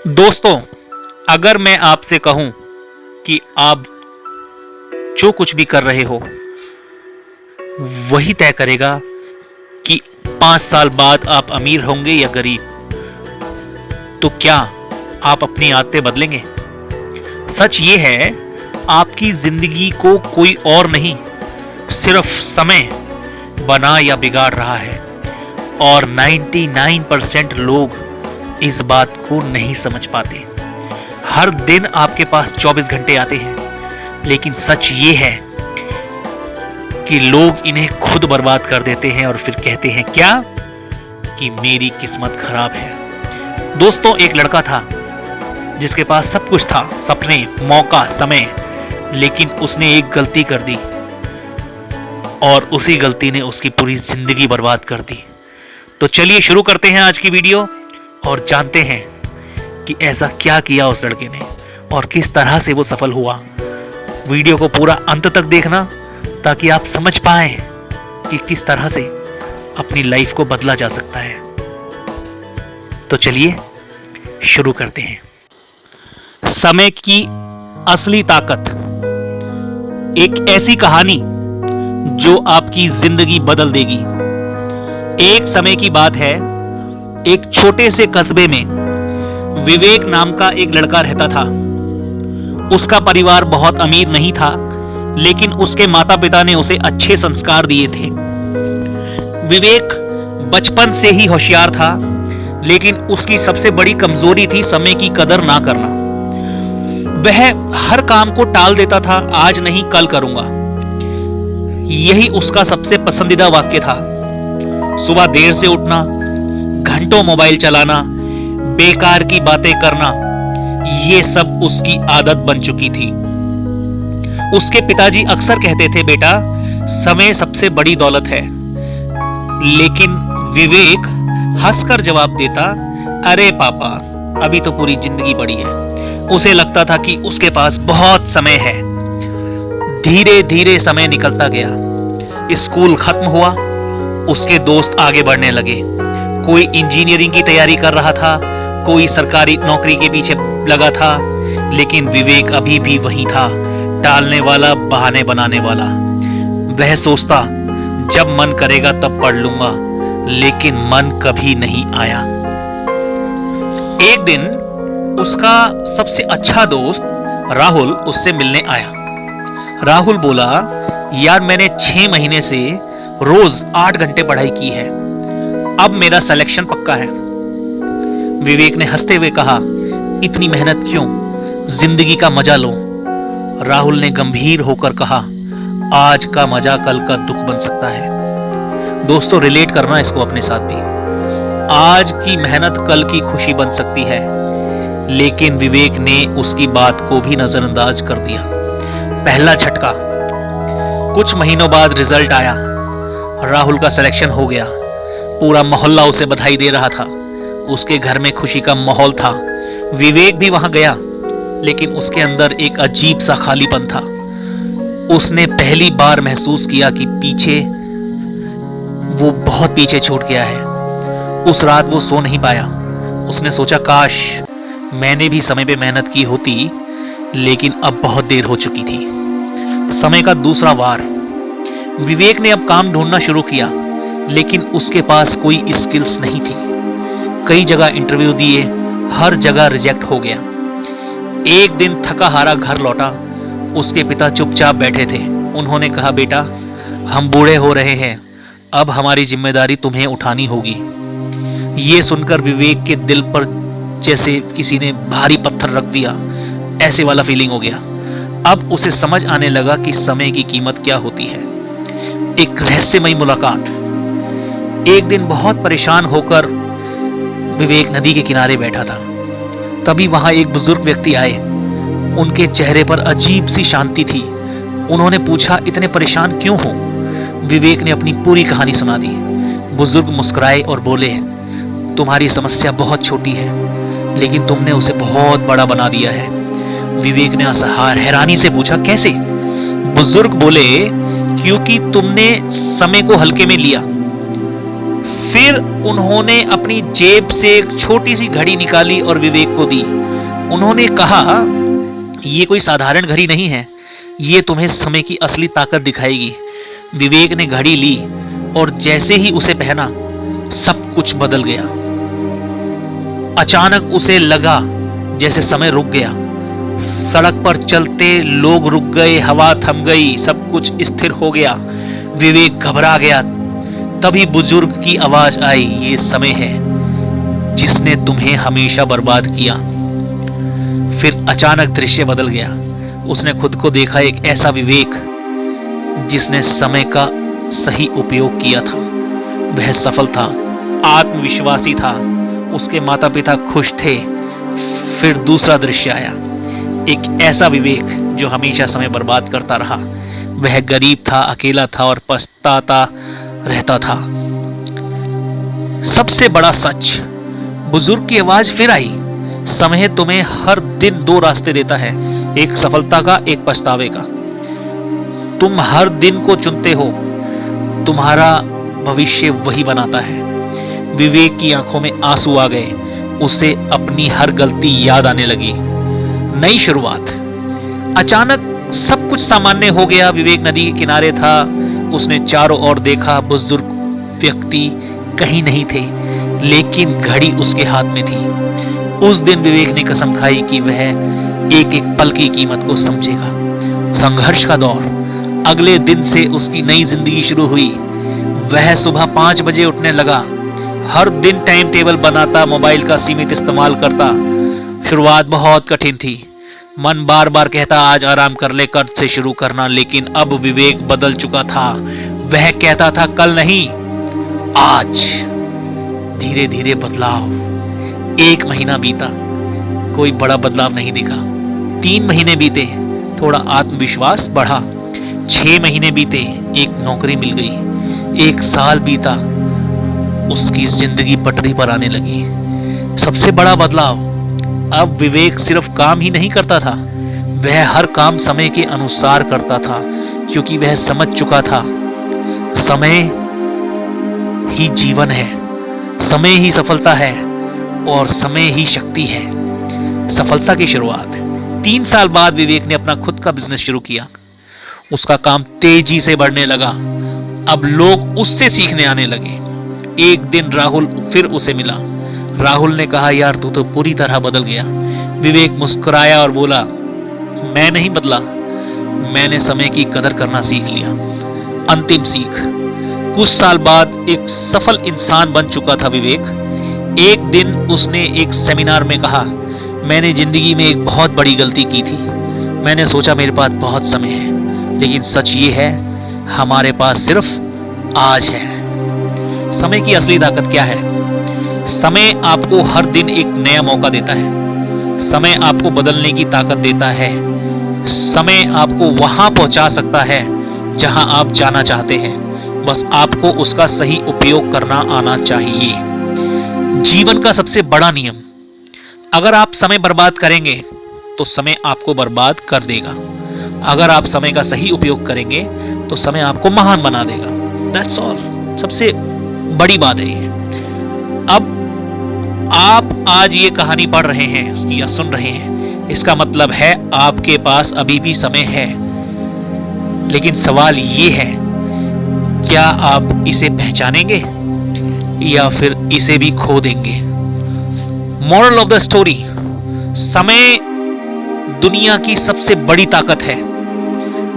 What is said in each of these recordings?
दोस्तों, अगर मैं आपसे कहूं कि आप जो कुछ भी कर रहे हो वही तय करेगा कि 5 साल बाद आप अमीर होंगे या गरीब, तो क्या आप अपनी आदतें बदलेंगे? सच ये है, आपकी जिंदगी को कोई और नहीं, सिर्फ समय बना या बिगाड़ रहा है। और 99% लोग इस बात को नहीं समझ पाते। हर दिन आपके पास 24 घंटे आते हैं, लेकिन सच ये है कि लोग इन्हें खुद बर्बाद कर देते हैं और फिर कहते हैं क्या कि मेरी किस्मत खराब है। दोस्तों, एक लड़का था जिसके पास सब कुछ था, सपने, मौका, समय, लेकिन उसने एक गलती कर दी और उसी गलती ने उसकी पूरी जिंदगी बर्बाद कर दी। तो चलिए शुरू करते हैं आज की वीडियो और जानते हैं कि ऐसा क्या किया उस लड़के ने और किस तरह से वो सफल हुआ। वीडियो को पूरा अंत तक देखना ताकि आप समझ पाएं कि किस तरह से अपनी लाइफ को बदला जा सकता है। तो चलिए शुरू करते हैं। समय की असली ताकत, एक ऐसी कहानी जो आपकी जिंदगी बदल देगी। एक समय की बात है, एक छोटे से कस्बे में विवेक नाम का एक लड़का रहता था। उसका परिवार बहुत अमीर नहीं था, लेकिन उसके माता पिता ने उसे अच्छे संस्कार दिए थे। विवेक बचपन से ही होशियार था, लेकिन उसकी सबसे बड़ी कमजोरी थी समय की कदर ना करना। वह हर काम को टाल देता था, आज नहीं कल करूंगा। यही उसका सबसे पसंदीदा वाक्य था। सुबह देर से उठना, घंटों मोबाइल चलाना, बेकार की बातें करना, ये सब उसकी आदत बन चुकी थी। उसके पिताजी अक्सर कहते थे, बेटा समय सबसे बड़ी दौलत है। लेकिन विवेक हंसकर जवाब देता, अरे पापा, अभी तो पूरी जिंदगी पड़ी है। उसे लगता था कि उसके पास बहुत समय है। धीरे धीरे समय निकलता गया। स्कूल खत्म हुआ, उसके दोस्त आगे बढ़ने लगे। कोई इंजीनियरिंग की तैयारी कर रहा था, कोई सरकारी नौकरी के पीछे लगा था, लेकिन विवेक अभी भी वही था, टालने वाला, बहाने बनाने वाला। वह सोचता, जब मन करेगा तब पढ़ लूंगा, लेकिन मन कभी नहीं आया। एक दिन उसका सबसे अच्छा दोस्त राहुल उससे मिलने आया। राहुल बोला, यार मैंने 6 महीने से रोज 8 घंटे पढ़ाई की है, अब मेरा सिलेक्शन पक्का है। विवेक ने हंसते हुए कहा, इतनी मेहनत क्यों, जिंदगी का मजा लो। राहुल ने गंभीर होकर कहा, आज का मजा कल का दुख बन सकता है। दोस्तों, रिलेट करना इसको अपने साथ भी। आज की मेहनत कल की खुशी बन सकती है, लेकिन विवेक ने उसकी बात को भी नजरअंदाज कर दिया। पहला झटका। कुछ महीनों बाद रिजल्ट आया। राहुल का सिलेक्शन हो गया। पूरा मोहल्ला उसे बधाई दे रहा था। उसके घर में खुशी का माहौल था। विवेक भी वहां गया, लेकिन उसके अंदर एक अजीब सा खालीपन था। उसने पहली बार महसूस किया कि वो बहुत पीछे छूट गया है। उस रात वो सो नहीं पाया। उसने सोचा, काश मैंने भी समय पे मेहनत की होती, लेकिन अब बहुत देर हो चुकी थी। समय का दूसरा वार। विवेक ने अब काम ढूंढना शुरू किया, लेकिन उसके पास कोई स्किल्स नहीं थी। कई जगह इंटरव्यू दिए, हर जगह रिजेक्ट हो गया। एक दिन थका हारा घर लौटा। उसके पिता चुपचाप बैठे थे। उन्होंने कहा, बेटा हम बूढ़े हो रहे हैं, अब हमारी जिम्मेदारी तुम्हें उठानी होगी। ये सुनकर विवेक के दिल पर जैसे किसी ने भारी पत्थर रख दिया, ऐसे वाला फीलिंग हो गया। अब उसे समझ आने लगा कि समय की कीमत क्या होती है। एक रहस्यमयी मुलाकात। एक दिन बहुत परेशान होकर विवेक नदी के किनारे बैठा था। तभी वहां एक बुजुर्ग व्यक्ति आए। उनके चेहरे पर अजीब सी शांति थी। उन्होंने पूछा, इतने परेशान क्यों हो? विवेक ने अपनी पूरी कहानी सुना दी। बुजुर्ग मुस्कुराए और बोले, तुम्हारी समस्या बहुत छोटी है, लेकिन तुमने उसे बहुत बड़ा बना दिया है। विवेक ने हैरानी से पूछा, कैसे? बुजुर्ग बोले, क्योंकि तुमने समय को हल्के में लिया, फिर उन्होंने अपनी जेब से एक छोटी सी घड़ी निकाली और विवेक को दी। उन्होंने कहा, ये कोई साधारण घड़ी नहीं है, ये तुम्हें समय की असली ताकत दिखाएगी। विवेक ने घड़ी ली और जैसे ही उसे पहना, सब कुछ बदल गया। अचानक उसे लगा जैसे समय रुक गया। सड़क पर चलते लोग रुक गए, हवा थम गई, सब कुछ स्थिर हो गया। विवेक घबरा गया। तभी बुजुर्ग की आवाज आई, ये समय है जिसने तुम्हें हमेशा बर्बाद किया। फिर अचानक दृश्य बदल गया। उसने खुद को देखा, एक ऐसा विवेक जिसने समय का सही उपयोग किया था। वह सफल था, आत्मविश्वासी था, उसके माता पिता खुश थे। फिर दूसरा दृश्य आया, एक ऐसा विवेक जो हमेशा समय बर्बाद करता रहा। वह गरीब था, अकेला था और पछताता रहता था। सबसे बड़ा सच, बुजुर्ग की आवाज फिर आई, समय तुम्हें हर दिन दो रास्ते देता है, एक सफलता का, एक पछतावे का। तुम हर दिन को चुनते हो, तुम्हारा भविष्य वही बनाता है। विवेक की आंखों में आंसू आ गए। उसे अपनी हर गलती याद आने लगी। नई शुरुआत। अचानक सब कुछ सामान्य हो गया। विवेक नदी के किनारे था। उसने चारों ओर देखा। बुजुर्ग व्यक्ति कहीं नहीं थे, लेकिन घड़ी उसके हाथ में थी। उस दिन विवेक ने कसम खाई कि वह एक एक पल की कीमत को समझेगा। संघर्ष का दौर। अगले दिन से उसकी नई जिंदगी शुरू हुई। वह सुबह 5 बजे उठने लगा। हर दिन टाइम टेबल बनाता, मोबाइल का सीमित इस्तेमाल करता। शुरुआत बहुत कठिन थी। मन बार बार कहता, आज आराम कर ले, कल से शुरू करना। लेकिन अब विवेक बदल चुका था। वह कहता था, कल नहीं, आज। धीरे धीरे बदलाव। 1 महीना बीता, कोई बड़ा बदलाव नहीं दिखा। 3 महीने बीते, थोड़ा आत्मविश्वास बढ़ा। 6 महीने बीते, एक नौकरी मिल गई। 1 साल बीता, उसकी जिंदगी पटरी पर आने लगी। सबसे बड़ा बदलाव, अब विवेक सिर्फ काम ही नहीं करता था, वह हर काम समय के अनुसार करता था, क्योंकि वह समझ चुका था, समय ही जीवन है, समय ही सफलता है और समय ही शक्ति है। सफलता की शुरुआत। 3 साल बाद विवेक ने अपना खुद का बिजनेस शुरू किया। उसका काम तेजी से बढ़ने लगा। अब लोग उससे सीखने आने लगे। एक दिन राहुल फिर उसे मिला। राहुल ने कहा, यार तू तो पूरी तरह बदल गया। विवेक मुस्कुराया और बोला, मैं नहीं बदला, मैंने समय की कदर करना सीख लिया। अंतिम सीख। कुछ साल बाद एक सफल इंसान बन चुका था विवेक। एक दिन उसने एक सेमिनार में कहा, मैंने जिंदगी में एक बहुत बड़ी गलती की थी। मैंने सोचा मेरे पास बहुत समय है, लेकिन सच ये है, हमारे पास सिर्फ आज है। समय की असली ताकत क्या है? समय आपको हर दिन एक नया मौका देता है। समय आपको बदलने की ताकत देता है। समय आपको वहां पहुंचा सकता है जहां आप जाना चाहते हैं। बस आपको उसका सही उपयोग करना आना चाहिए। जीवन का सबसे बड़ा नियम, अगर आप समय बर्बाद करेंगे तो समय आपको बर्बाद कर देगा। अगर आप समय का सही उपयोग करेंगे तो समय आपको महान बना देगा। That's all। सबसे बड़ी बात है ये। अब आप आज ये कहानी पढ़ रहे हैं या सुन रहे हैं, इसका मतलब है आपके पास अभी भी समय है। लेकिन सवाल ये है, क्या आप इसे पहचानेंगे या फिर इसे भी खो देंगे? मॉरल ऑफ द स्टोरी, समय दुनिया की सबसे बड़ी ताकत है।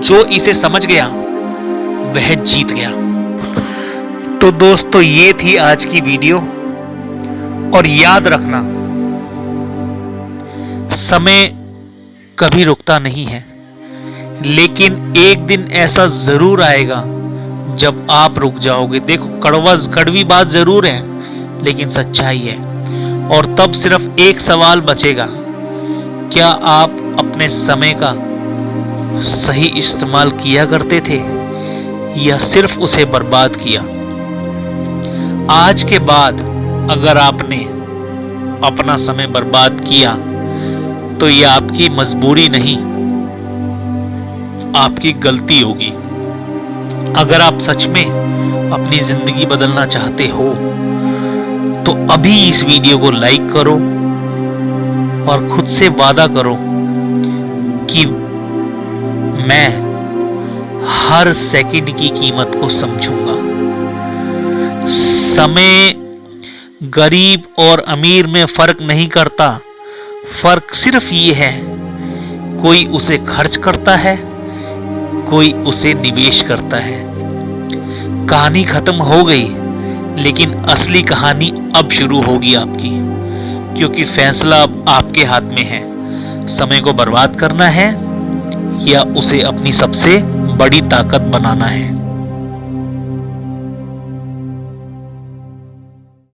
जो इसे समझ गया वह जीत गया। तो दोस्तों, ये थी आज की वीडियो। और याद रखना, समय कभी रुकता नहीं है, लेकिन एक दिन ऐसा जरूर आएगा जब आप रुक जाओगे। देखो, कड़वी बात जरूर है, लेकिन सच्चाई है। और तब सिर्फ एक सवाल बचेगा, क्या आप अपने समय का सही इस्तेमाल किया करते थे या सिर्फ उसे बर्बाद किया? आज के बाद अगर आपने अपना समय बर्बाद किया तो यह आपकी मजबूरी नहीं, आपकी गलती होगी। अगर आप सच में अपनी जिंदगी बदलना चाहते हो तो अभी इस वीडियो को लाइक करो और खुद से वादा करो कि मैं हर सेकंड की कीमत को समझूंगा। समय गरीब और अमीर में फर्क नहीं करता, फर्क सिर्फ ये है कोई उसे खर्च करता है, कोई उसे निवेश करता है। कहानी खत्म हो गई, लेकिन असली कहानी अब शुरू होगी आपकी, क्योंकि फैसला अब आपके हाथ में है। समय को बर्बाद करना है या उसे अपनी सबसे बड़ी ताकत बनाना है।